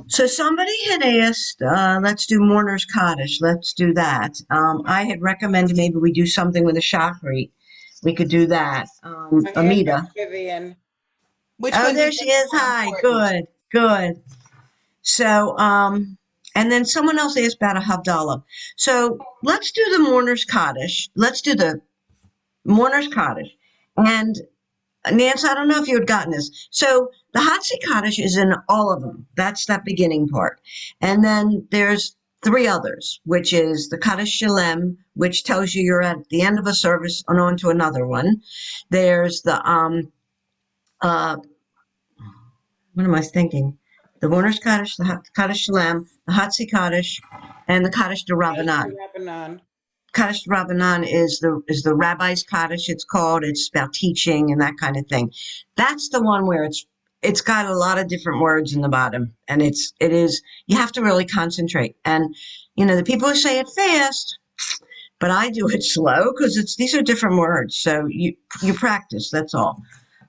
So somebody had asked, let's do Mourner's Cottage. Let's do that. I had recommended maybe we do something with a shockery. We could do that. My hand Amita. raised, Vivian. Which Oh, one do you there she think is is. more Hi. important? Good. Good. So, and then someone else asked about a Havdalah. So let's do the Mourner's Cottage. Let's do the Mourner's Cottage. And Nance, I don't know if you had gotten this. So the Hatsi Kaddish is in all of them. That's that beginning part. And then there's three others, which is the Kaddish Shalem, which tells you you're at the end of a service and on to another one. There's the uh what am I thinking? The Warner's Kaddish, the Kaddish Shalem, the Hatsi Kaddish, and the Kaddish de Yes, the Rabbanan. Lebanon. Kaddish Rabbanan is the rabbi's Kaddish. It's called. It's about teaching and that kind of thing. That's the one where it's got a lot of different words in the bottom, and it is you have to really concentrate. And the people who say it fast, but I do it slow because it's these are different words. So you practice. That's all.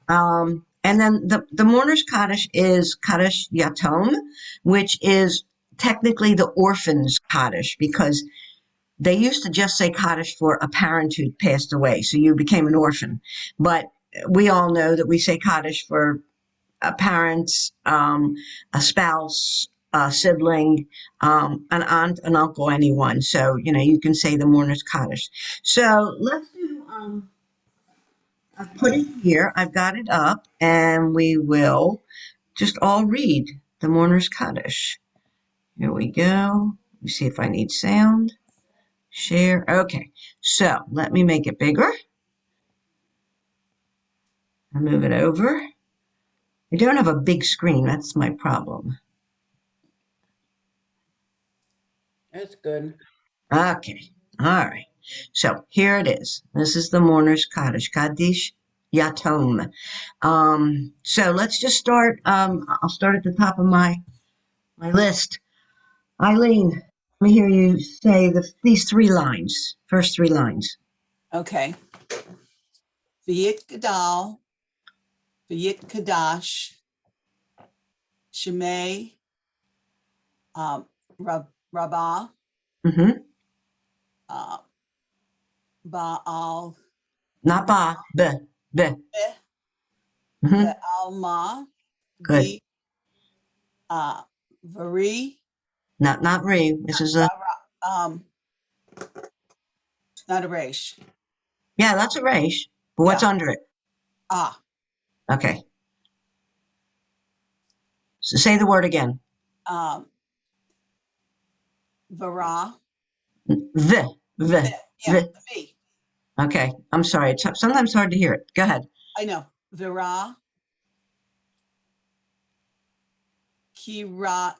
And then the mourner's Kaddish is Kaddish Yatom, which is technically the orphan's Kaddish because they used to just say Kaddish for a parent who passed away, so you became an orphan. But we all know that we say Kaddish for a parent, a spouse, a sibling, an aunt, an uncle, anyone. So, you can say the mourner's Kaddish. So let's do, I've put it here, I've got it up, and we will just all read the mourner's Kaddish. Here we go. Let me see if I need sound. Share. Okay, so let me make it bigger. I'll move it over. I don't have a big screen. That's my problem. That's good. Okay. All right. So here it is. This is the mourner's Kaddish. Kaddish Yatom. So let's just start. I'll start at the top of my list. Eileen, let me hear you say these three lines. First three lines. Okay. V'yit Gadal, V'yit Kadash, Shemay, Rabbah, Mm-hmm. uh, Baal, Not ba. B. B. Mm-hmm. Be'alma, Good. V, Vari, Not re. This is a um, not a resh. yeah. That's a resh. But what's Yeah. under it? Ah, Okay. So say the word again. um, Vara. V. V. Yeah, V. the V. Okay. I'm sorry. It's sometimes hard to hear it. Go ahead. I know. Vira, Kira,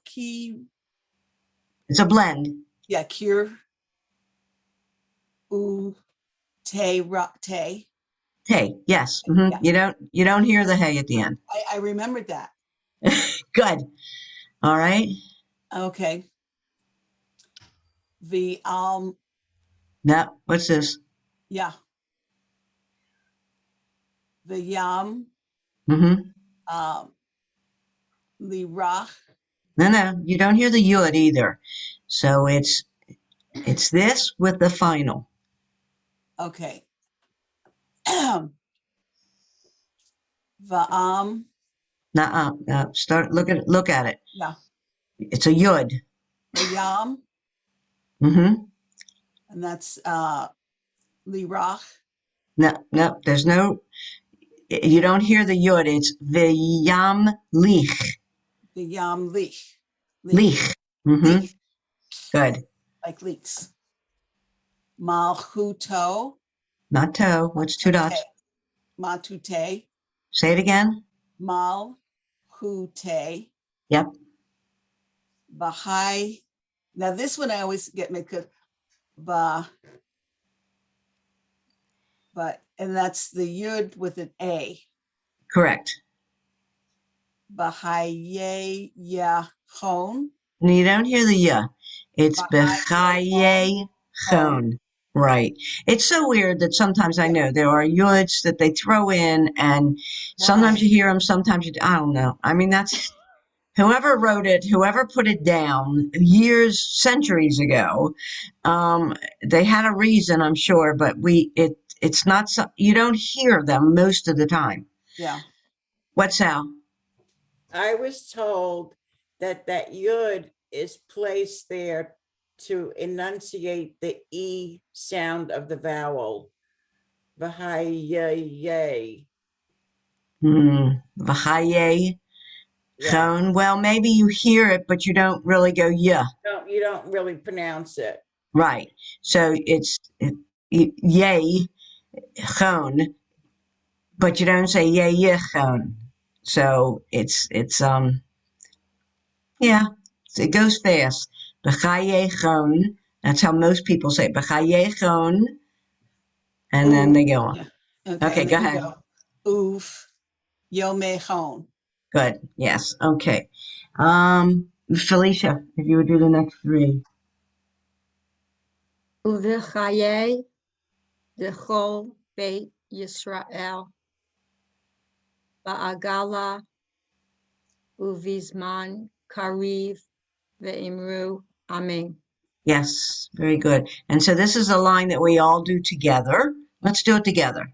It's a blend. yeah, Kir, U, Te, Ra, Te. Hey. Yes. Hmm. Yeah, You don't hear the hey at the end. I remembered that. Good. All right. Okay. The No. What's this? yeah, the Yam, Mm-hmm. um, the Rach, No. No. You don't hear the yud either. So it's this with the final. okay. Va'am, Nuh-uh. No. Start. Look at it. yeah, It's a yud. the Yam, Mm-hmm. and that's the Rach, No. No. There's no. You don't hear the yud. It's v'yam lich. the Yam Lich, Lich, Lich. Mm-hmm. Lich, Good. like leeks. Malchuto, Not toe. What's two Tote, dots? Matute, Say it again. Malhute, Yep. Bahai. Now this one I always get mixed up. Bah, but and that's the yud with an A. Correct. Bahaye Yachon. And you don't hear the ya. It's Bahaye bechaye Chon. chon. Right. It's so weird that sometimes I Yeah. know there are yuds that they throw in, and sometimes Why? you hear them, sometimes you. I don't know. I mean, that's whoever wrote it, whoever put it down years, centuries ago, they had a reason, I'm sure, but it's not so, you don't hear them most of the time. Yeah. What's Al? I was told that that yud is placed there to enunciate the E sound of the vowel. V'hayyay. Vahaye Yeah. chon. Well, maybe you hear it, but you don't really go yeah. You don't really pronounce it. Right. So yay chon, but you don't say yay chon. So it's yeah, it goes fast. Vahaye chon. That's how most people say it. Vahaye chon, and then Ooh. they go on. Yeah. Okay. Okay, And go then you ahead. go, oof, yo mejón. Good. Yes. Okay. Felicia, if you would do the next three. Uvichaye dechol Beit Yisrael ba'agala uvizman kariv ve'imru amen. Yes, very good. And so this is a line that we all do together. Let's do it together.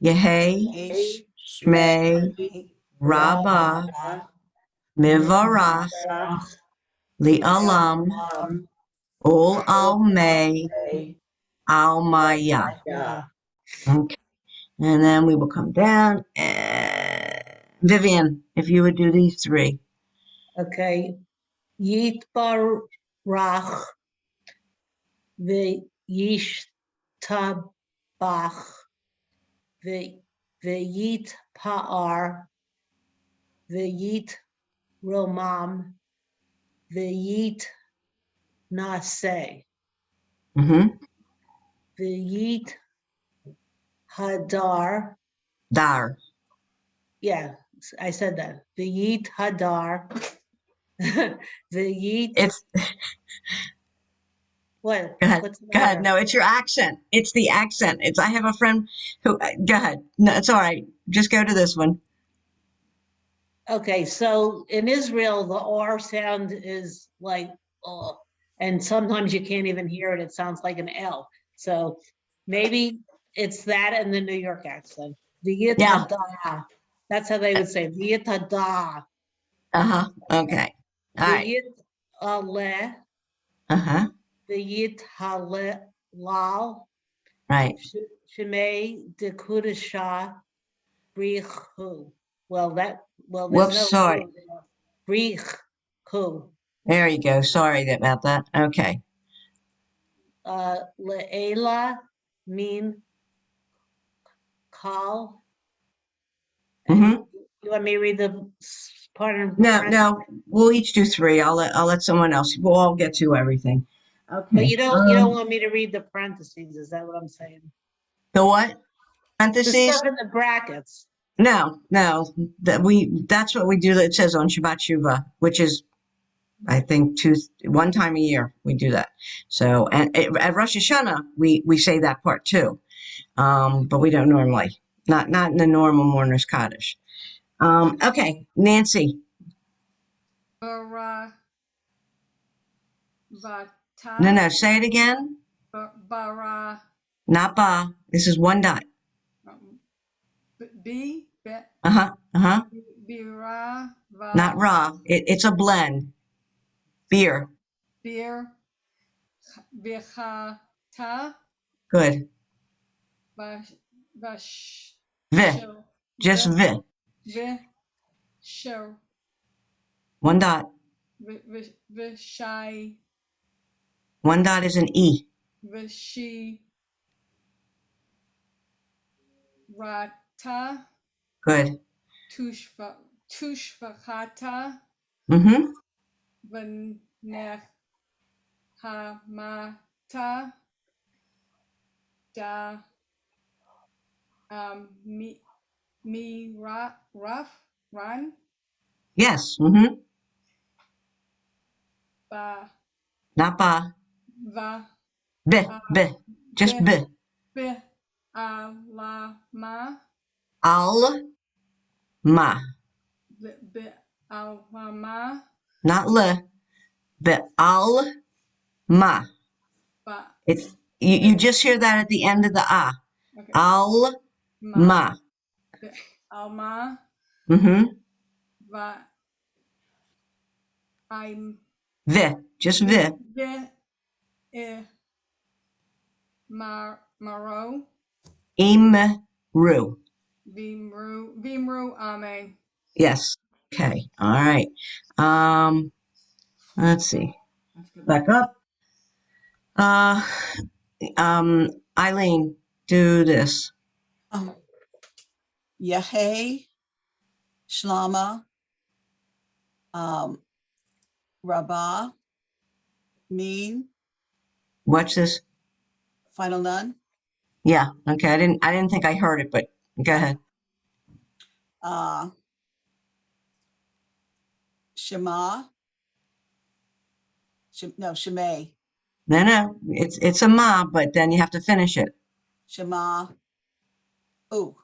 Yehay, H, Shmei, Rabba, Rabba, Mivarach, Rach, Li'alam, Ol Almei, Almay, Almaya. Yeah. Okay. And then we will come down. And Vivian, if you would do these three. Okay. Yitbarach v'yishtabach v'yitpa'ar v'yit romam v'yit naseh Mm-hmm. v'yit hadar. Dar. Yeah, I said that. V'yit hadar. V'yit. It's What? Go ahead. What's the Go ahead. matter? No, it's your accent. It's the accent. I have a friend who, go ahead. No, it's all right. Just go to this one. Okay, so in Israel, the R sound is like, and sometimes you can't even hear it. It sounds like an L. So maybe it's that and the New York accent. Yeah. V'yitada. That's how they would say v'yitada. Uh-huh. Okay. All right. V'yit ale. Uh-huh. V'yit halal. Right. Shemei dekudasha brichu. Well, there's Whoops. no Sorry. brichu. There you go. Sorry about that. Okay. Le'ela mean call. And Mm-hmm. you want me to read the part in No, French? no. We'll each do three. I'll let someone else. We'll all get to everything. But Okay. you don't want me to read the parentheses, is that what I'm saying? The what? The Parentheses? stuff in the brackets. No, no. That's what we do. It says on Shabbat Shuvah, which is I think one time a year we do that. So and at Rosh Hashanah we say that part too, but we don't normally, not in the normal mourner's Kaddish. Okay, Nancy. Baravata, No, no, say it again. bara, Not ba. This is one dot. b, Uh huh. Uh huh. bira, Not va, raw. It's a blend. Beer. beer, vichata, Good. vash, V. show, Just v, V. v, show, One dot. vishai, One dot is an E. vishi, rata, Good. tushvachata, Mm-hmm. v'nehamata, da, ran, Yes. Mm-hmm. ba, Not ba. va, B. B. be, Just B. be, alama, Al. Ma. be, Alma. not le, but al ma. Ba. It's you just hear that at the end of the ah. Okay. Al Ma. ma. Alma. Mm-hmm. Va. I'm. Vi, just vi. De. E. Maro. Imru. Vimru. Vimru. Ame. Yes. Okay. All right. Let's see. Back up. Uh, Eileen, do this. Yahay, Shlama, Rabbah, Mean, Watch this. Final None, Yeah. Okay. I didn't think I heard it, but go ahead. Shema, no, Shemay, No. It's a ma, but then you have to finish it. Shema, ooh,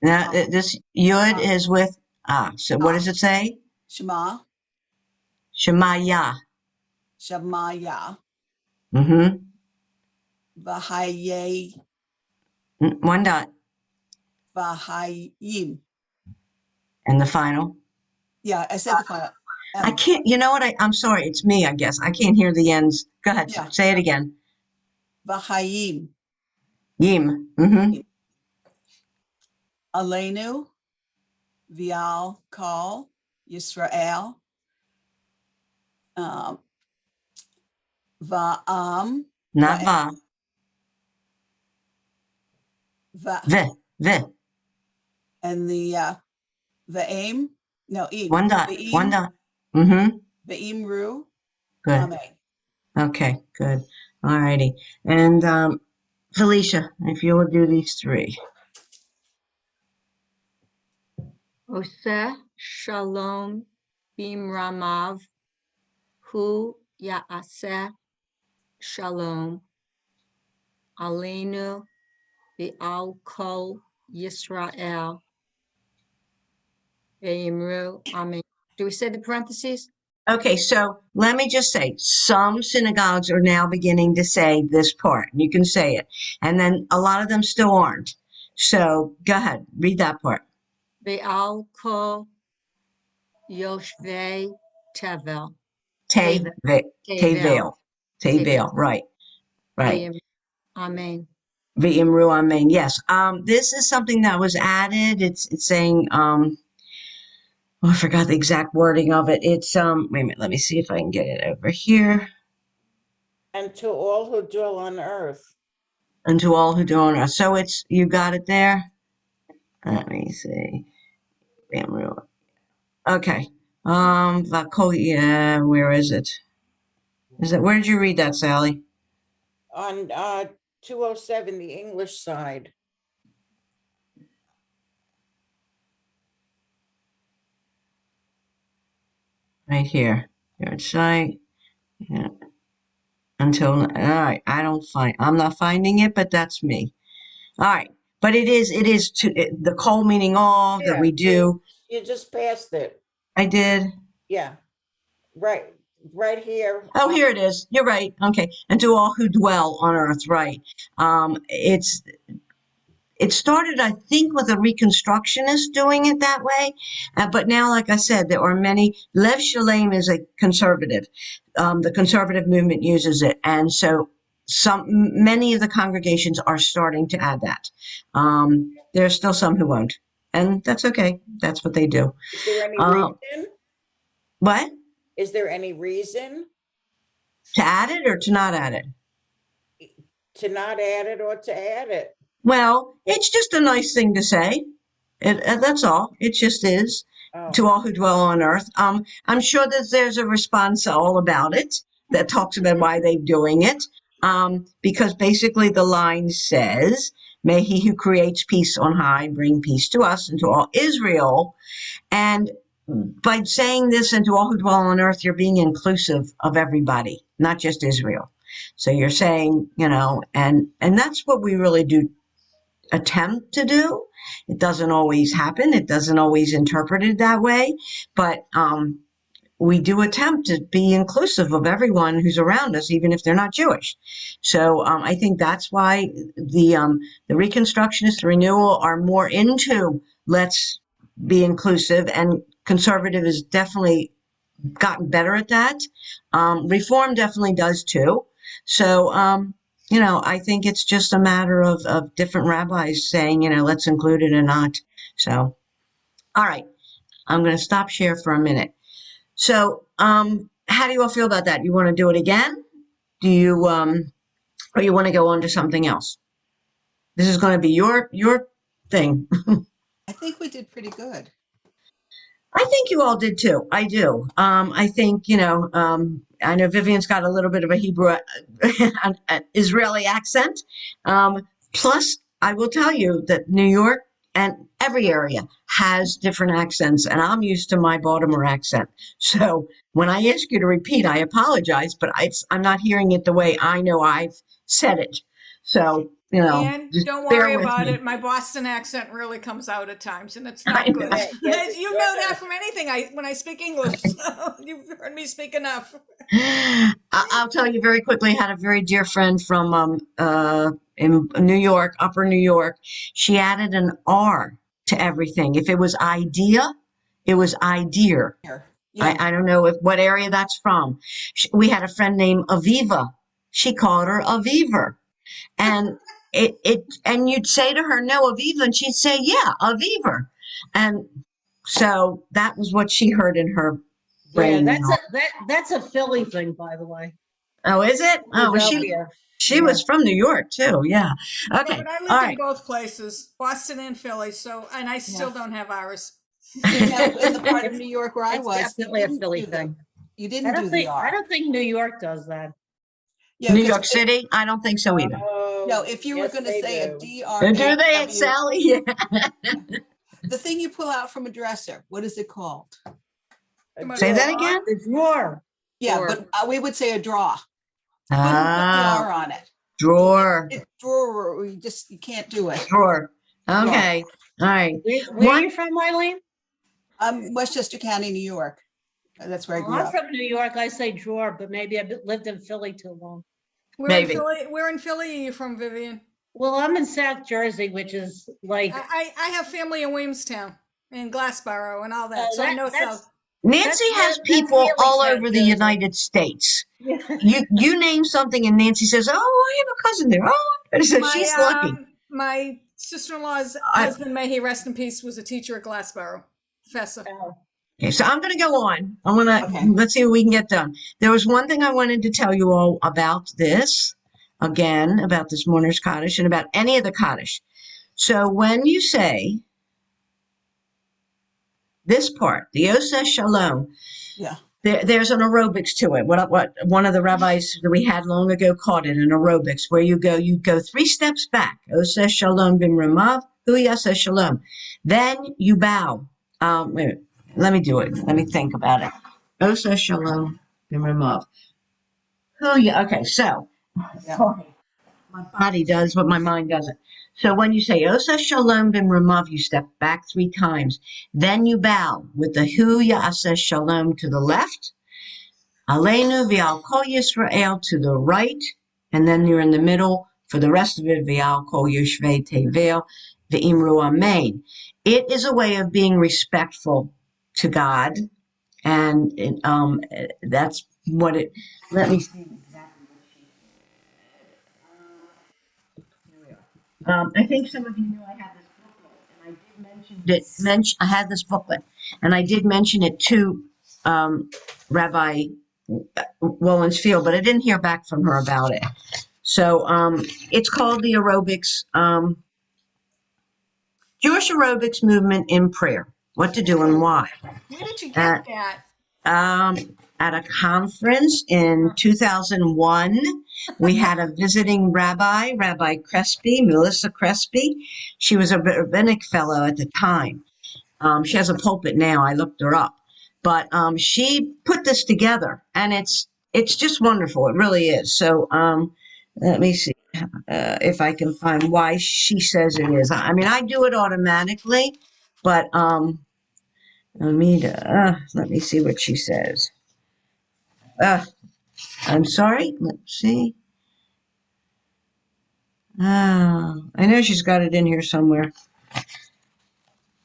Now, this yud Ah. is with ah. So what does it say? Shema, Shemaya. Shemaya, Mm-hmm. Vahaye, One dot. Vahayim. And the final. Yeah, I said the final. I can't, you know what? I'm sorry. It's me, I guess. I can't hear the ends. Go ahead. Yeah. Say it again. Vahayim. Yim. Mm-hmm. Aleinu, Vial, Kal, Yisrael, Va'am, Not va. Va, Vi. and the aim, no, im, One dot. One Ve'im, dot. Mm-hmm. Ve'im Ru, Good. Amen. Okay, good. All righty. And Felicia, if you will do these three. Oseh Shalom Bimramav Hu Yaaseh Shalom Aleinu V'al Kol Yisrael Ve'imru Amen. Do we say the parentheses? Okay, so let me just say, some synagogues are now beginning to say this part. You can say it. And then a lot of them still aren't. So go ahead, read that part. Ve'al Kol Yoshvei Tevel. Tevel. Tevel. Tevel. Right. Ve'imru Amen. V'imru amen. Yes. This is something that was added. It's saying, I forgot the exact wording of it. It's, wait a minute. Let me see if I can get it over here. And to all who dwell on earth. And to all who do on earth. So it's, you got it there? Let me see. Okay. Yeah, where is it? Where did you read that, Sally? On 207, the English side. Right here. Your site. Yeah. All right. I'm not finding it, but that's me. All right. But it is the call meaning all that Yeah, we do. you just passed it. I did. Yeah, right here. Oh, here it is. You're right. Okay. And to all who dwell on earth, right. It started, I think, with a Reconstructionist doing it that way. But now, like I said, there are many. Lev Shalem is a conservative. The conservative movement uses it. And so many of the congregations are starting to add that. There's still some who won't. And that's okay. That's what they do. Is there any Uh, reason? what? Is there any reason To add it or to not add it? to not add it or to add it? Well, it's just a nice thing to say. That's all. It just is. Oh, To all who dwell on earth. I'm sure that there's a response all about it that talks about why they're doing it. Because basically the line says, may he who creates peace on high bring peace to us and to all Israel. And by saying this and to all who dwell on earth, you're being inclusive of everybody, not just Israel. So you're saying, and that's what we really do attempt to do. It doesn't always happen. It doesn't always interpret it that way, but we do attempt to be inclusive of everyone who's around us, even if they're not Jewish. So I think that's why the Reconstructionists, the Renewal, are more into let's be inclusive, and conservative has definitely gotten better at that. Reform definitely does too. So I think it's just a matter of different rabbis saying, let's include it or not. So, all right, I'm going to stop share for a minute. So, how do you all feel about that? You want to do it again? Do you, or you want to go on to something else? This is going to be your thing. I think we did pretty good. I think you all did too. I do. I think, I know Vivian's got a little bit of a Hebrew, an Israeli accent. Plus, I will tell you that New York and every area has different accents, and I'm used to my Baltimore accent. So when I ask you to repeat, I apologize, but I'm not hearing it the way I know I've said it. So, And just don't bear worry with about me. it. My Boston accent really comes out at times, and it's I not good. know. Yes, You know that from anything. When I speak English, so you've heard me speak enough. I'll tell you very quickly. I had a very dear friend from in New York, Upper New York. She added an R to everything. If it was idea, it was idea. Here. Yeah. I don't know what area that's from. We had a friend named Aviva. She called her Aviva, and and you'd say to her, "No, Aviva," and she'd say, "Yeah, Aviva," and so that was what she heard in her Yeah, brain. that's a Philly thing, by the way. Oh, is it? Oh, well, Philadelphia. she Yeah. was from New York too. Yeah. Yeah, Okay. but I All lived in right. both places, Boston and Philly. So, and I still Yeah. don't have ours. See, now in the part of New York where I It's was, definitely a Philly thing. you I didn't do don't the think I R. don't think New York does that. Yeah, New because York City? I don't think so either. no, Oh, if you were yes, going to they say a do. Do they, DRAW, Sally? Yeah. the thing you pull out from a dresser, what is it called? A Say that drawer? again? The drawer. Yeah, Drawer. but we would say a draw. Couldn't put the Ah, R on it. drawer, It's drawer. You can't do it. drawer. Okay. All right. Where are One. you from, Eileen? I'm Westchester County, New York. That's where I Well, grew I'm up. from New York. I say drawer, but maybe I've lived in Philly too long. We're in Maybe. Philly. We're in Philly. Are you from, Vivian? Well, I'm in South Jersey, which is like I have family in Williamstown and Glassboro and all that. So I know that's South. Nancy has that's people really all South over the Jersey. United States. Yeah. You name something and Nancy says, "Oh, I have a cousin there." Oh, so she's lucky. My sister-in-law's I, husband, may he rest in peace, was a teacher at Glassboro, professor. Okay, so I'm going to go on. I want to, Okay. let's see what we can get done. There was one thing I wanted to tell you all about this, again, about this mourner's Kaddish and about any of the Kaddish. So when you say this part, the Oseh Shalom, Yeah. there's an aerobics to it. What one of the rabbis that we had long ago called it an aerobics, where you go 3 steps back. Oseh Shalom bin Ramav, Hu Yaseh Shalom. Then you bow. Wait a minute. Let me do it. Let me think about it. Oseh Shalom bin Ramav. Okay, so Yeah. sorry. My body does what my mind doesn't. So when you say Oseh Shalom bin Ramav, you step back 3 times. Then you bow with the Hu Yaseh Shalom to the left, Aleinu v'al kol Yisrael to the right, and then you're in the middle for the rest of it, v'al kol Yoshvei Tevel v'imru Amen. It is a way of being respectful to God, and that's what it. Let me see exactly what she said. I think some of you know I have this booklet, and I did mention I had this booklet, and I did mention it to Rabbi Wolin's Field, but I didn't hear back from her about it. So it's called the aerobics, Jewish aerobics movement in prayer. What to do and why. Where did you Uh, get that? at a conference in 2001, we had a visiting rabbi, Rabbi Crespi, Melissa Crespi. She was a rabbinic fellow at the time. She has a pulpit now. I looked her up, but she put this together, and it's just wonderful. It really is. So let me see. if I can find why she says it is. I mean, I do it automatically, but let me see what she says. I'm sorry. Let's see. I know she's got it in here somewhere,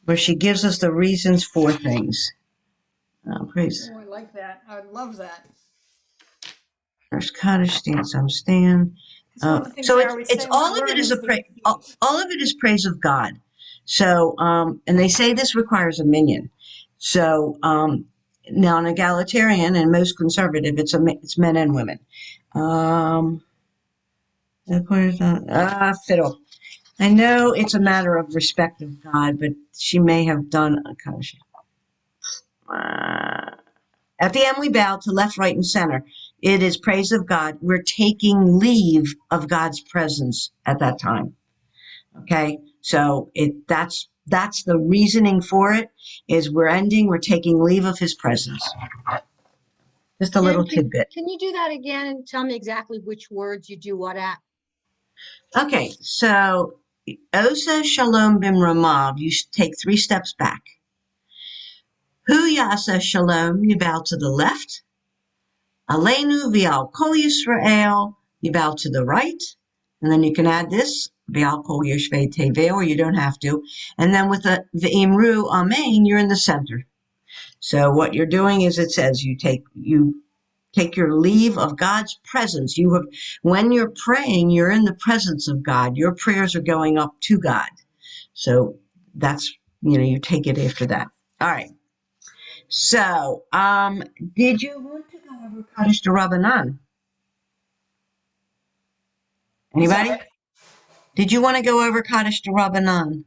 where she gives us the reasons for things. Praise. Oh, I like that. I love that. First cottage stand, some stand. It's one of the things So I it's always it's say when I all of it learn is is the all of it is praise of God. So and they say this requires a minion. So now an egalitarian and most conservative, it's men and women. Fiddle. I know it's a matter of respect of God, but she may have done. At the end, we bow to left, right, and center. It is praise of God. We're taking leave of God's presence at that time. Okay, so that's the reasoning for it. Is we're taking leave of His presence. Just a Jen, little tidbit. can you do that again and tell me exactly which words you do what at? Okay, so Osa Shalom Bimramav. You take 3 steps back. Hu Yasa Shalom. You bow to the left. Aleinu Vial Kol Yisrael. You bow to the right. And then you can add this, Vial Kol Yishvei Teveh, or you don't have to. And then with the V'imru Amen, you're in the center. So what you're doing is it says you take your leave of God's presence. When you're praying, you're in the presence of God. Your prayers are going up to God. So that's, you take it after that. All right. So, did you want to go over Kaddish to Rabbanan? I'm Anybody? sorry. Did you want to go over Kaddish to Rabbanan?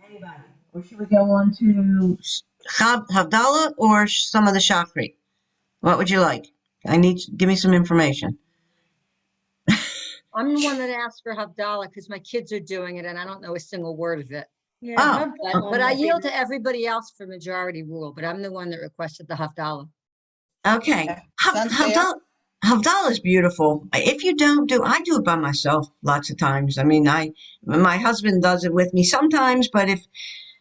Anybody? Or should we go on to Havdalah or some of the Shachri? What would you like? Give me some information. I'm the one that asked for Havdalah because my kids are doing it and I don't know a single word of it. Yeah. Oh, But I yield to everybody else for majority rule, but I'm the one that requested the Havdalah. okay. Yeah, sounds fair. Havdalah is beautiful. If you don't I do it by myself lots of times. I mean, my husband does it with me sometimes, but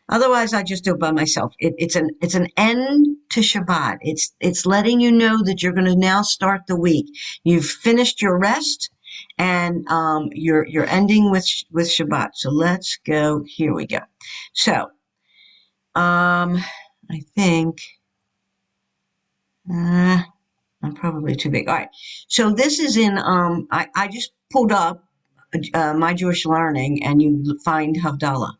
otherwise I just do it by myself. It's an end to Shabbat. It's letting you know that you're going to now start the week. You've finished your rest, and you're ending with Shabbat. So let's go. Here we go. So I think. I'm probably too big. All right. So this is in, I just pulled up My Jewish Learning, and you find Havdalah.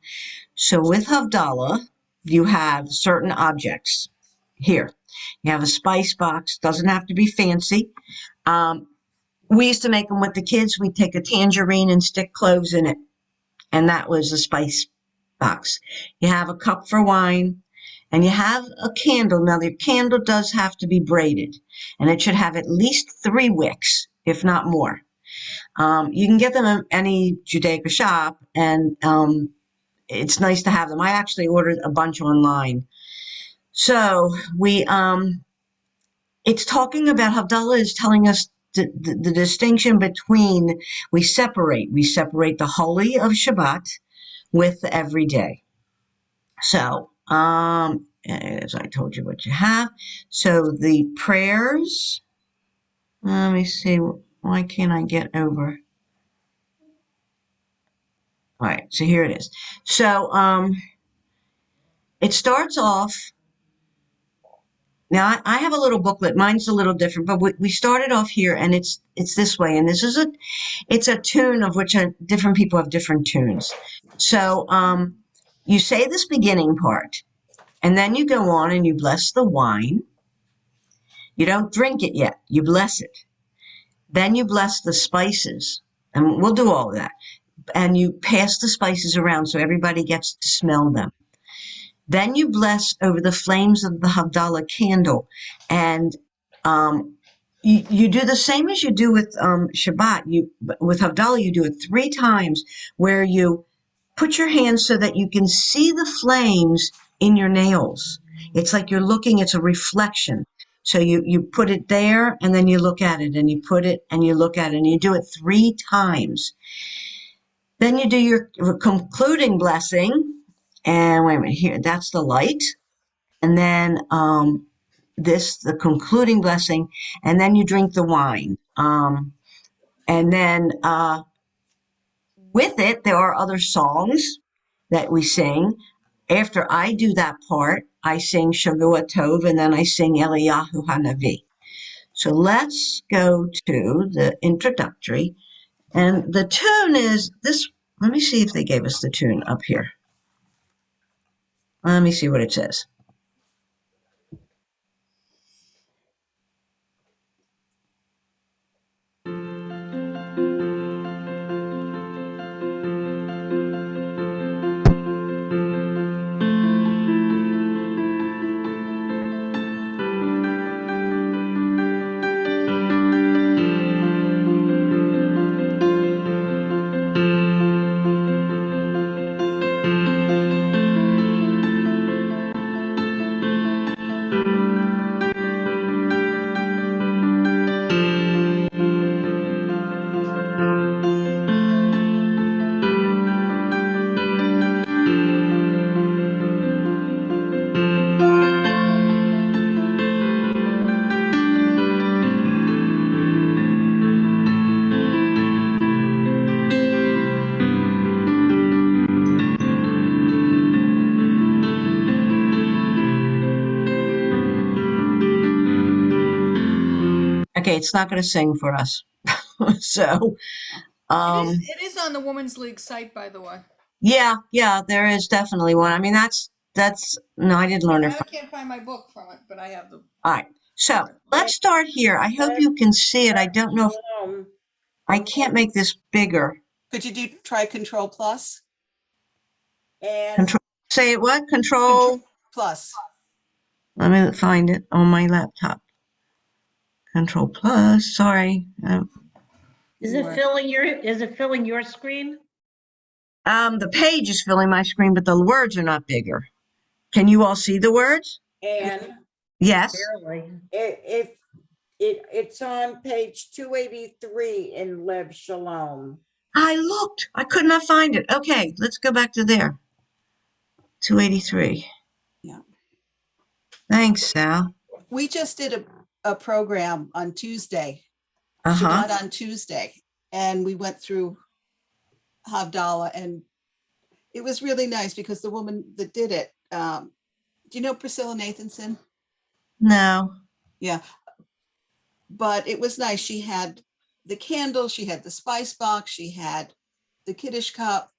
So with Havdalah, you have certain objects here. You have a spice box, doesn't have to be fancy. We used to make them with the kids. We'd take a tangerine and stick cloves in it, and that was a spice box. You have a cup for wine, and you have a candle. Now, the candle does have to be braided, and it should have at least 3 wicks, if not more. You can get them at any Judaica shop, and it's nice to have them. I actually ordered a bunch online. So it's talking about, Havdalah is telling us the distinction between, we separate the holy of Shabbat with the everyday. So, as I told you what you have. So the prayers, let me see, why can't I get over? All right, so here it is. So, it starts off, now I have a little booklet, mine's a little different, but we started off here, and it's this way, and this is it's a tune of which different people have different tunes. So, you say this beginning part, and then you go on and you bless the wine. You don't drink it yet. You bless it. Then you bless the spices. And we'll do all of that. And you pass the spices around so everybody gets to smell them. Then you bless over the flames of the Havdalah candle. And you do the same as you do with Shabbat. With Havdalah, you do it 3 times, where you put your hands so that you can see the flames in your nails. It's like you're looking, it's a reflection. So you put it there and then you look at it and you put it and you look at it and you do it 3 times. Then you do your concluding blessing. And wait a minute here, that's the light. And then the concluding blessing, and then you drink the wine. And then with it, there are other songs that we sing. After I do that part, I sing Shavua Tov, and then I sing Eliyahu Hanavi. So let's go to the introductory. And the tune is this. Let me see if they gave us the tune up here. Let me see what it says. Okay, it's not going to sing for us. So, It is on the Women's League site, by the way. yeah, there is definitely one. I mean, no, I didn't learn it I from. can't find my book from it, but I have the. All right. So let's start here. I hope you can see it. I don't know if Shalom. I can't make this bigger. Could you try Control Plus? And Control, say it what? Control. Plus. Let me find it on my laptop. Control plus. Sorry. Is it filling your screen? The page is filling my screen, but the words are not bigger. Can you all see the words? and Yes. Barely. if it's on page 283 in Lev Shalom. I looked. I could not find it. Okay, let's go back to there. 283. Yeah. Thanks, Sal. We just did a program on Tuesday, Uh-huh. Shabbat on Tuesday, and we went through Havdalah, and it was really nice because the woman that did it, do you know Priscilla Nathanson? No. Yeah. But it was nice. She had the candle, she had the spice box, she had the Kiddush cup,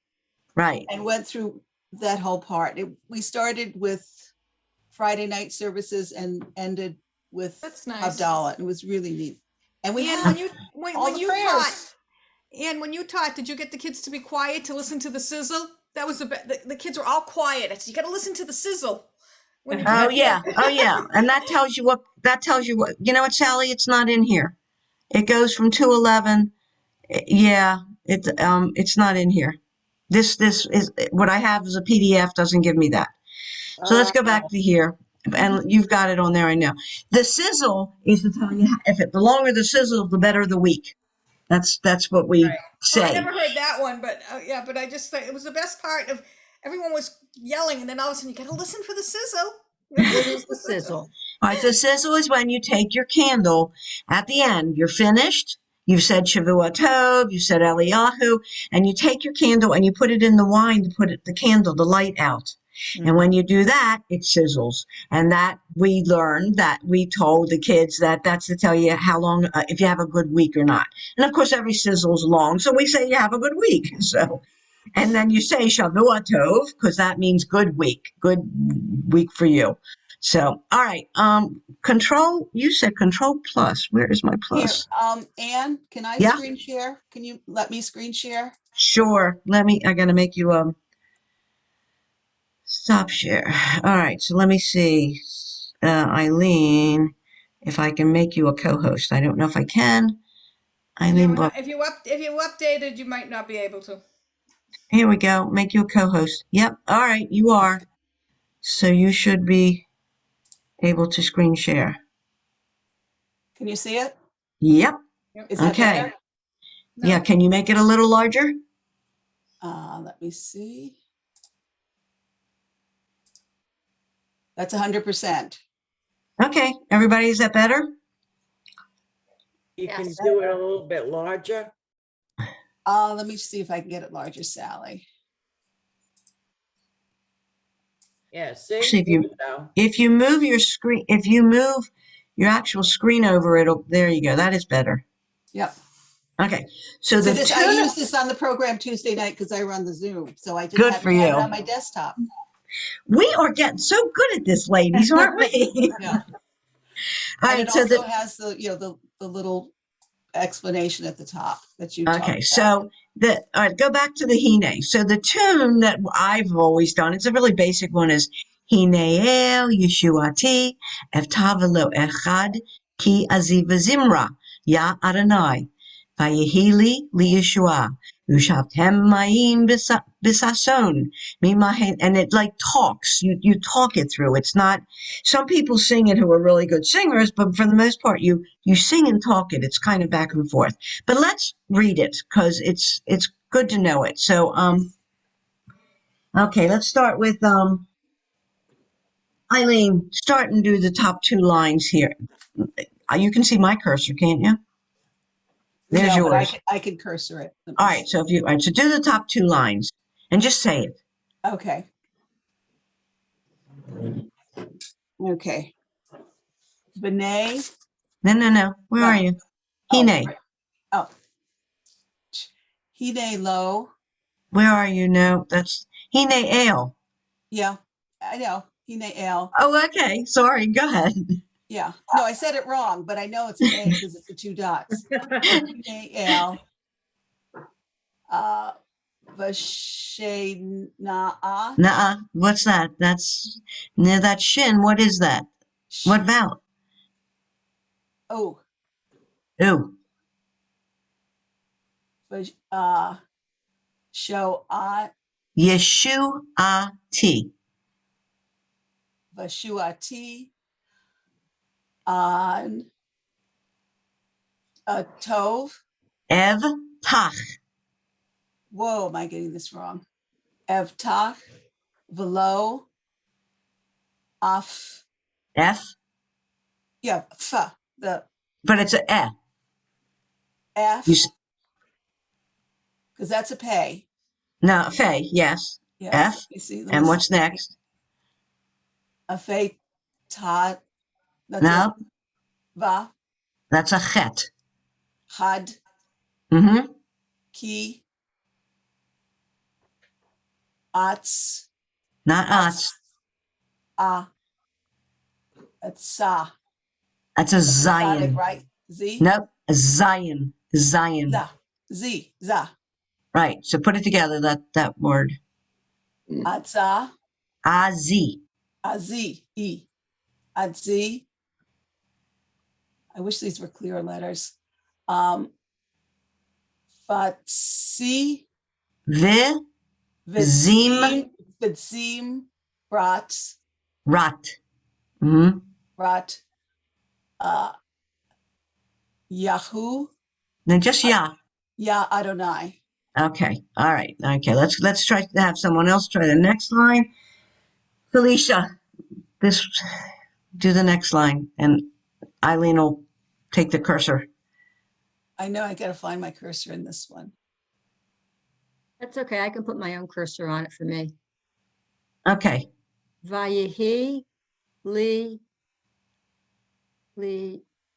Right. and went through that whole part. We started with Friday night services and ended with That's nice. Havdalah. It was really neat. And we And had when all the you prayers. taught, and when you taught, did you get the kids to be quiet to listen to the sizzle? That was the kids were all quiet. I said, you got to listen to the sizzle. When you do Oh it." yeah. Oh yeah. And that tells you what. You know what, Sally? It's not in here. It goes from 211. Yeah. It's not in here. This is what I have as a PDF. Doesn't give me that. So let's go back to here. And you've got it on there, I know. The sizzle is to tell you if the longer the sizzle, the better the week. That's what we Oh, I say. never heard that one, but yeah, but I just thought it was the best part of everyone was yelling, and then all of a sudden you got to listen for the sizzle. What is the sizzle? All right, so sizzle is when you take your candle at the end. You're finished. You've said Shavua Tov, you said Eliyahu, and you take your candle and you put it in the wine to put the candle, the light out. And when you do that, it sizzles. And that we learned that we told the kids that's to tell you how long, if you have a good week or not. And of course, every sizzle's long. So we say you have a good week. So, and then you say Shavua Tov, because that means good week for you. So, all right. Control, you said control plus. Where is my Here, plus? Anne, can I Yeah. screen share? Can you let me screen share? Sure. I gotta make you, stop share. All right. So let me see. Eileen, if I can make you a co-host. I don't know if I can. Eileen, well, If you updated, you might not be able to. here we go. Make you a co-host. Yep. All right. You are. So you should be able to screen share. Can you see it? Yep. Is that Okay. better? Yeah, can you make it a little larger? Let me see. That's 100%. Okay, everybody, is that better? You can Yes. do it a little bit larger. Let me see if I can get it larger, Sally. Yeah, see? Actually, There you go. if you move your screen, if you move your actual screen over, there you go. That is better. Yep. Okay, so So the this, I tuna, use this on the program Tuesday night because I run the Zoom. So I just good happen for to have it you. on my desktop. We are getting so good at this, ladies, aren't we? Yeah. All And right, it so also has the little explanation at the top that you okay, talked about. so all right, go back to the hine. So the tune that I've always done, it's a really basic one, is Hine el Yeshuati Evtavelo Echad Ki Aziva Zimra Ya Adonai Vayehili Li Yeshua Ushavtem Mayim Bisason Mimahen, and it like talks. You talk it through. It's not. Some people sing it who are really good singers, but for the most part, you sing and talk it. It's kind of back and forth. But let's read it because it's good to know it. So okay, let's start with Eileen. Start and do the top two lines here. You can see my cursor, can't you? There's No, but yours. I can cursor it. Let me All right, see. all right, so do the top two lines and just say it. Okay. Okay. B'nai. No. Where No. are you? Oh, Hine. right. Oh. Hine lo. Where are you? No, that's Hine ale. Yeah, I know. Hine el. Oh, okay. Sorry. Go ahead. Yeah. No, I said it wrong, but I know it's an A because it's the two dots. Hine el. Vashena'a. Nuh-uh. What's that? That's near that shin. What is that? What vowel? Oh, Ooh. Shoat. Yeshu-a-ti. Vashuati. On Tov. Ev tach. Whoa, am I getting this wrong? Evtach. Velo. Af. F. Yeah, f. The But it's a e. F. You, Because that's a pay. no, fe. Yes. Yes. F. You see, let me And see. what's next? A fate tot. That's a No, va. that's a chet. Had. Mm-hmm. Ki. Ats. Not us. A. That's sa. That's a Got it zion. right. Z. Nope. A zion. Zion. Za. Z. Za. Right. So put it together. That word. Atza. Azi. Azi. E. Atzi. I wish these were clear letters. Fatsi. Vi. Zim. Vitzim. Brat. Rat. Mm-hmm. Brat. Yahoo. Then just ya. Ya Adonai. Okay. All right. Okay. Let's try to have someone else try the next line. Felicia, do the next line, and Eileen will take the cursor. I know I got to find my cursor in this one. That's okay. I can put my own cursor on it for me. Okay. Vayehi li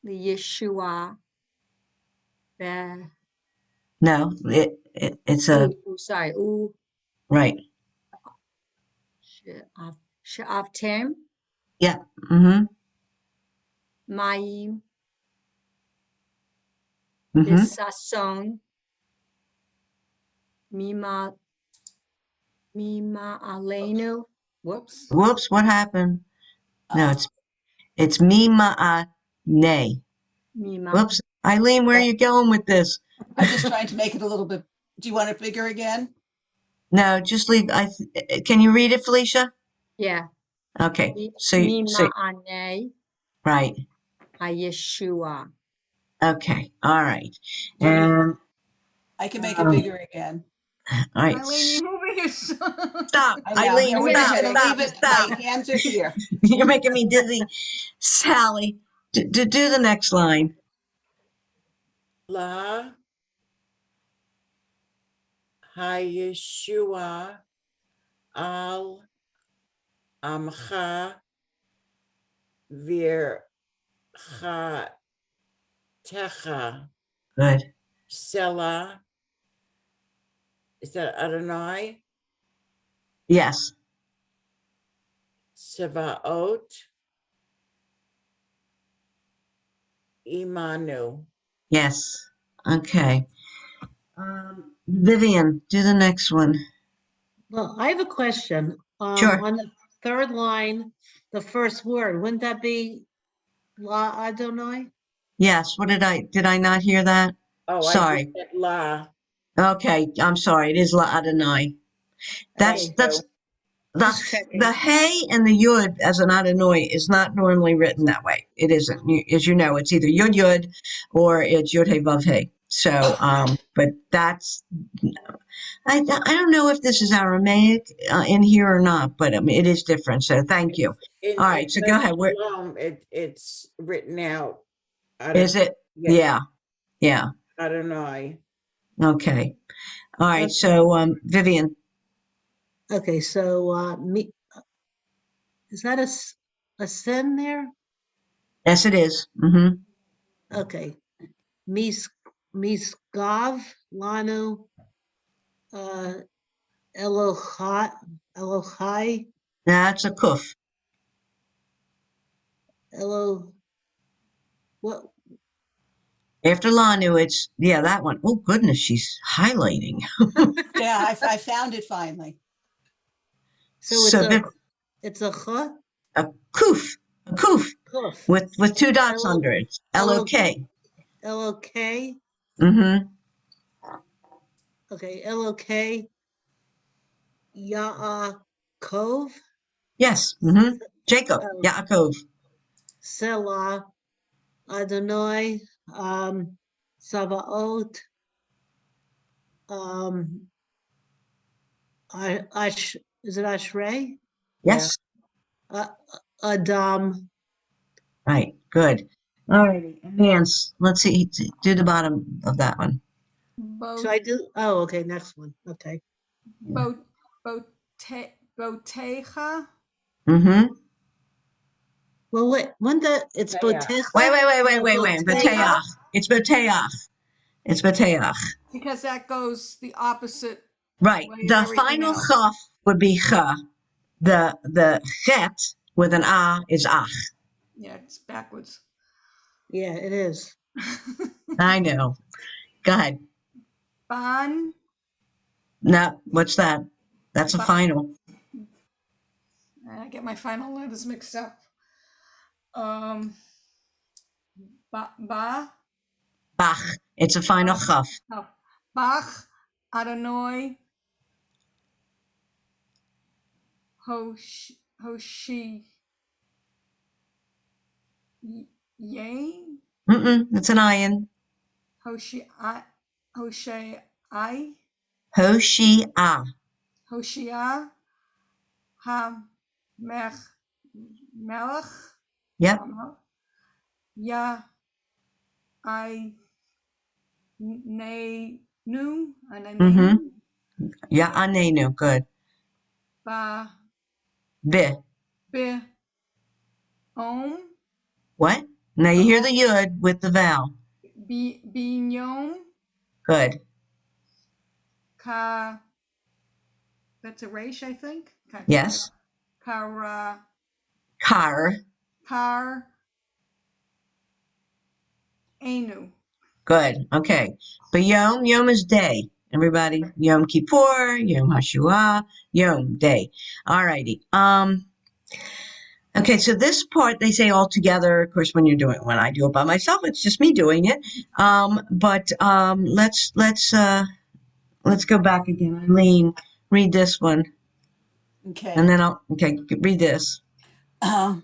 Yeshua. No, it's a Sorry. Ooh. right. She'avtem. Yeah. Mm-hmm. Mayim. Mm-hmm. Bisason. Mima Alenu. Whoops. Whoops. What happened? No, Uh, it's Mima nay. Mima. Whoops. Eileen, where are you going with this? I'm just trying to make it a little bit. Do you want it bigger again? No, just leave. Can you read it, Felicia? Yeah. Okay. So Mima ane. right. Hayeshua. Okay. All right. Let me- And I can make it bigger again. all right. Eileen, you moving your Stop, I know. Eileen. Here, we're just Stop. gonna Stop. leave it. Stop. My hands are here. You're making me dizzy. Sally, do the next line. La Hayeshua al Amcha Virchatecha Good. Selah. Is that Adonai? Yes. Sevaot Imanu. Yes. Okay. Vivian, do the next one. Well, I have a question. Sure. On the third line, the first word, wouldn't that be La Adonai? Yes. What did I not hear that? Oh, I just Sorry. said La. Okay. I'm sorry. It is La Adonai. Thank Okay, That's you. just the checking. hey and the yud as an Adonai is not normally written that way. It isn't. As you know, it's either yud or it's yud hey vav hey. So, but that's I don't know if this is Aramaic in here or not, but I mean, it is different. So thank you. In All right, so go Beth ahead. Where Shalom, it's written out. is it? Yeah, yeah. Adonai. Okay. All right. Okay, So Vivian, okay, so me, is that a sin there? yes, it is. Mm-hmm. Okay. Mis Misgav Lanu uh Elohai That's a kuf. Elo what After Lanu, it's that one. Oh goodness, she's highlighting. Yeah, I found it finally. so So it's a ch a kuf, a kuf kuf with two dots Elo under it. Elo L-O-K. Elok Mm-hmm. okay Elok Yaakov Yes. Mm-hmm. Jacob. uh, Yaakov. Selah Adonai Savaot um Ash is it Ashrei? Yeah. Yes. Uh, Adam. Right. Good. All righty. Nance, let's see. Do the bottom of that one. Should Boat, I do? Oh, okay, next one. Okay. boat, boteja. Mm-hmm. Well, wait, when it's Yeah. Wait, Botecha wait, wait, wait, or wait, wait. Boteach? Bateach. It's Bateach. It's Bateach. Because that goes the opposite Right. way of The everything final else. chaf would be cha. The chet with an a is ach. Yeah, it's backwards. Yeah, it is. I know. Go ahead. Ban, No, what's that? That's a ba, final. I get my final letters mixed up. Um, ba, Bach. It's a final chaf. oh, Bach, Adonai, Hoshi, Yain, Mm-mm. It's an ayin. Hoshai, I, Hoshia. Hoshia, Ha, Mech, Melech, Yep. Ya, I, Nu, Mm-hmm. Ananenu, Yeah, anenu. Good. Ba, Bi. Be, Om, What? Now you hear the yud with the vowel. Binyom, Good. Ka, that's a resh, I think. Yes. Kara, Kar. Kar, Enu. Good. Okay. But Yom is day. Everybody, Yom Kippur, Yom Hashua, Yom day. All righty. Okay, so this part they say all together. Of course, when I do it by myself, it's just me doing it. But let's go back again. Eileen, read this one, and Okay. then read this. Um,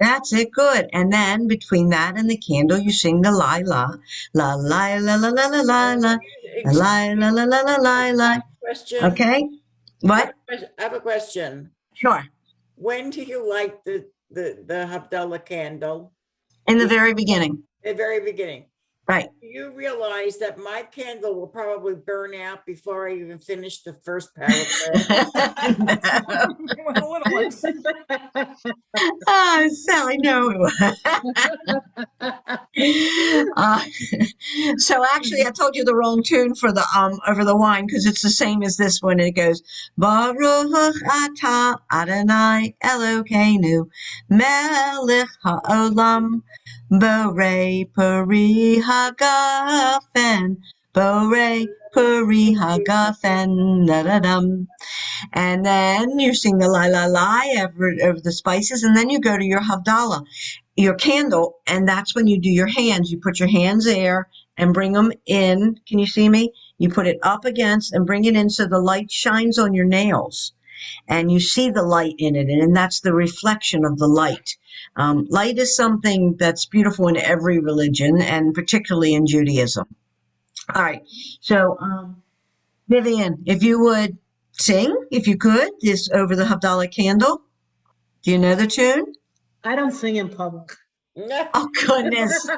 That's it. Good. And then between that and the candle, you sing the la la la la la la la la la la la la la la la la la. Question. Okay. What? I have a question. Sure. When do you light the Havdalah candle? In the very beginning. The very beginning. Right. You realize that my candle will probably burn out before I even finish the first paragraph. With the little ones. Oh, Sally, no. uh, so actually, I told you the wrong tune for the over the wine because it's the same as this one. It goes Baruch Atah Adonai Elokeinu Melech Haolam Borei Peri Hagafen Borei Peri Hagafen da da dum. And then you sing the la la la over the spices, and then you go to your Havdalah, your candle, and that's when you do your hands. You put your hands there and bring them in. Can you see me? You put it up against and bring it in so the light shines on your nails, and you see the light in it, and that's the reflection of the light. Light is something that's beautiful in every religion, and particularly in Judaism. All right, so Vivian, if you would sing, if you could, this over the Havdalah candle. Do you know the tune? I don't sing in public. Oh, goodness.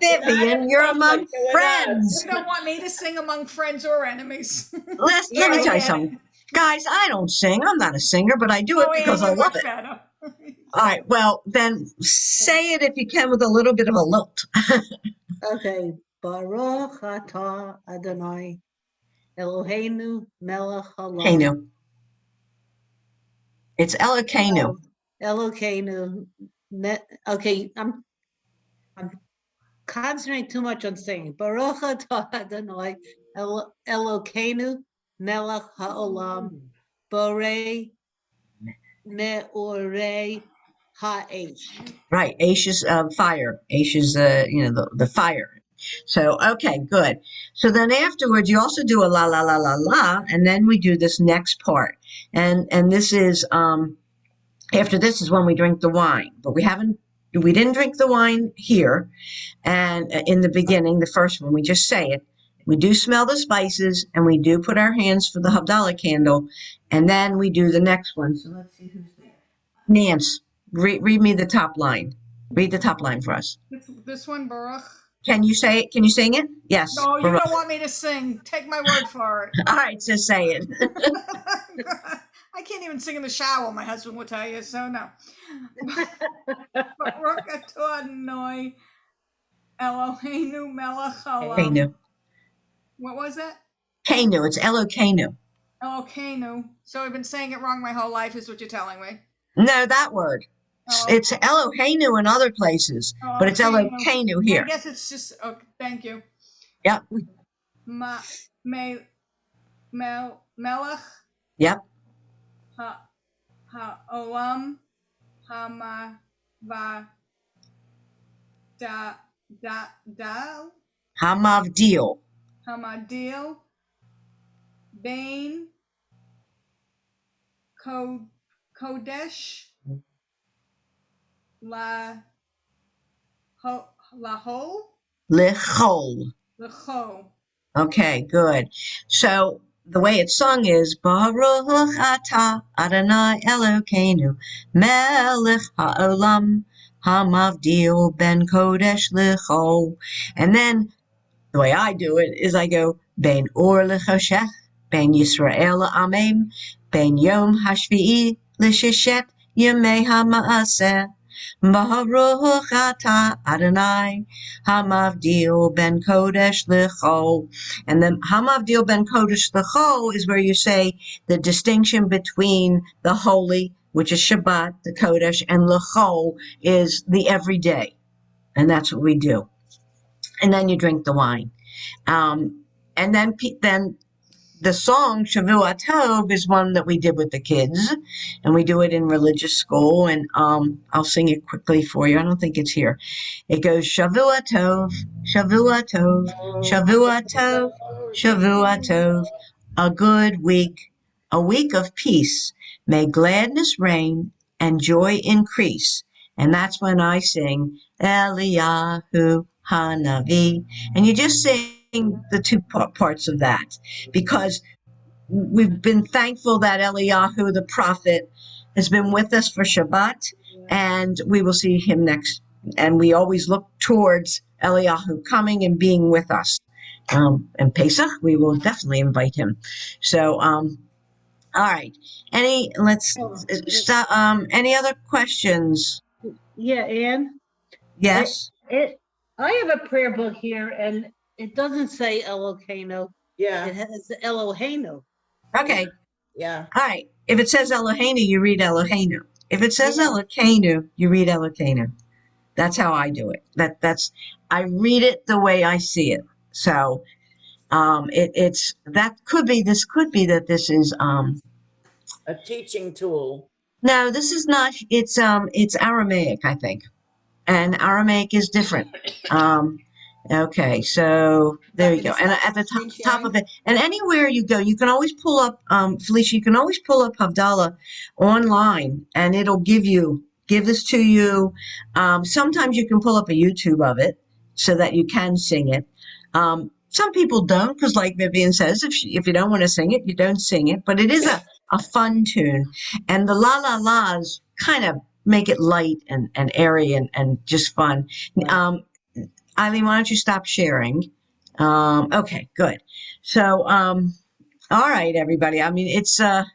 Vivian, you're among friends. You don't want me to sing among friends or enemies. Let me tell you something. Guys, I don't sing. I'm not a singer, but I do it because I love it. All right, well, then say it if you can with a little bit of a lilt. Okay. Baruch Atah Adonai Eloheinu Melech Haolam. Kenu. It's Elokeinu. Elokeinu. Okay, I'm concentrating too much on singing. Baruch Atah Adonai Elokeinu Melech Haolam Borei Meorei Ha'esh. Right, Aish is fire. Aish is the fire. So okay, good. So then afterwards, you also do a la la la la la, and then we do this next part, and this is after this is when we drink the wine, but we didn't drink the wine here, and in the beginning, the first one, we just say it. We do smell the spices, and we do put our hands for the Havdalah candle, and then we do the next one. So let's see who's there. Nance, read me the top line. Read the top line for us. This one, Baruch. Can you say it? Can you sing it? Yes. No, you don't want me to sing. Take my word for it. All right, so say it. I can't even sing in the shower, my husband will tell you, so no. Baruch atah Adonai Eloheinu melech haolam. Kenu. What was that? Kenu. It's Elokeinu. Elokeinu. So I've been saying it wrong my whole life, is what you're telling me. No, that word. It's Eloheinu in other places, but it's Elokeinu here. I guess it's just, okay, thank you. Yep. Melech. Yep. Ha'olam. Hamavdil. Hamadil. Bain. Kodesh. Lahol. Lechol. Okay, good. So the way it's sung is Baruch Atah Adonai Elokeinu Melech Haolam Hamavdil Ben Kodesh Lechol. And then the way I do it is I go Ben Or Lechoshech, Ben Yisrael Amem, Ben Yom Hashvi'i L'Shishet Yemei HaMaaseh. Baruch Atah Adonai Hamavdil Ben Kodesh Lechol. And the Hamavdil Ben Kodesh Lechol is where you say the distinction between the holy, which is Shabbat, the Kodesh, and Lechol is the everyday. And that's what we do. And then you drink the wine. And then the song Shavua Tov is one that we did with the kids, and we do it in religious school. And I'll sing it quickly for you. I don't think it's here. It goes Shavua Tov, Shavua Tov, Shavua Tov, Shavua Tov. A good week, a week of peace. May gladness reign and joy increase, And that's when I sing Eliyahu Hanavi. And you just sing the two parts of that because we've been thankful that Eliyahu, the prophet, has been with us for Shabbat, and we will see him next. And we always look towards Eliyahu coming and being with us. And Pesach, we will definitely invite him. So, all right. Let's stop. Any other questions? Yeah, Anne, it, Yes. it, I have a prayer book here and it doesn't say Eloheinu. It Yeah, has Eloheinu. Okay. yeah. All right. If it says Eloheinu, you read Eloheinu. If it says Yeah. Eloheinu, you read Eloheinu. That's how I do it. I read it the way I see it. So it's that could be this could be that this is A teaching tool. no, this is not. It's Aramaic, I think, and Aramaic is different. Um, okay, so there Want you me to go. And stop at the screen top of sharing? it, and anywhere you go, you can always pull up, Felicia. You can always pull up Havdalah online, and it'll give this to you. Sometimes you can pull up a YouTube of it so that you can sing it. Some people don't, because like Vivian says, if you don't want to sing it, you don't sing it. But it is a fun tune, and the la la la's kind of make it light and airy and just fun. Right. Eileen, why don't you stop sharing? Okay, good. So, all right, everybody. I mean, it's like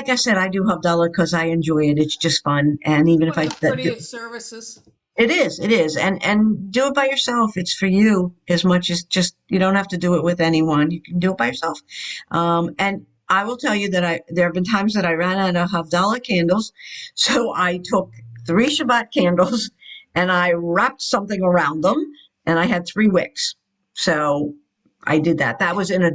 I said, I do Havdalah because I enjoy it. It's just fun, and even if One I of the do, prettiest services. it is, and do it by yourself. It's for you as much as just you don't have to do it with anyone. You can do it by yourself. And I will tell you that there have been times that I ran out of Havdalah candles, so I took 3 Shabbat candles and I wrapped something around them, and I had 3 wicks. So I did that. That was in a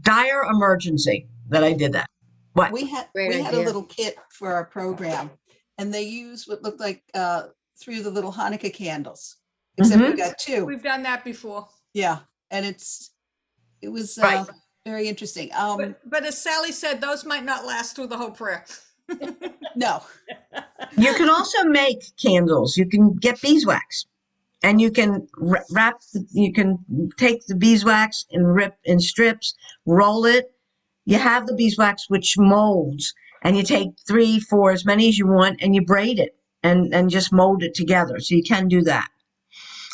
dire emergency that I did that. What? Great We had a idea. little kit for our program, and they used what looked like 3 of the little Hanukkah candles, except we Mhm. got 2. We've done that before. Yeah, and it was Right. very interesting. But as Sally said, those might not last through the whole prayer. No, You can also make candles. You can get beeswax, and you can wrap. You can take the beeswax and rip in strips, roll it. You have the beeswax, which molds, and you take 3, 4, as many as you want, and you braid it and just mold it together. So you can do that.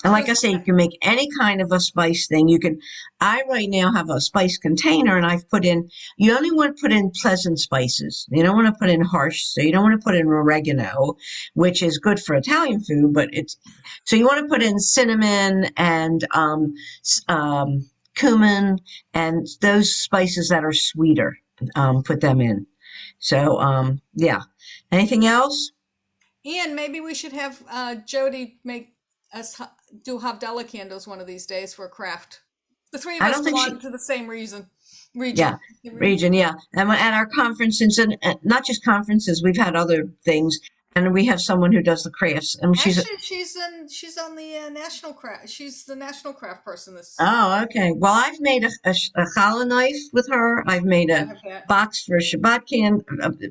And like I say, you can make any kind of a spice thing. I right now have a spice container and I've put in, you only want to put in pleasant spices. You don't want to put in harsh, so you don't want to put in oregano, which is good for Italian food, but so you want to put in cinnamon and, cumin and those spices that are sweeter, put them in. So, yeah. Anything else? Ian, maybe we should have Jody make us do Havdalah candles one of these days for a craft. The 3 of I us don't think belong to the same region. Yeah, region, yeah. And at our conferences, and not just conferences, we've had other things, and we have someone who does the crafts, and Actually, she's on the national craft. She's the national craft person. oh, okay. Well, I've made a challah knife with her. I've made I a have that. box for a Shabbat can.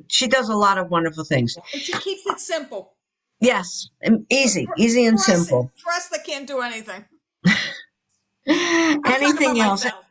She does a lot of wonderful things. And she keeps it simple. Yes, easy and For us, simple. for us that can't do anything. I'm talking about Anything else? myself.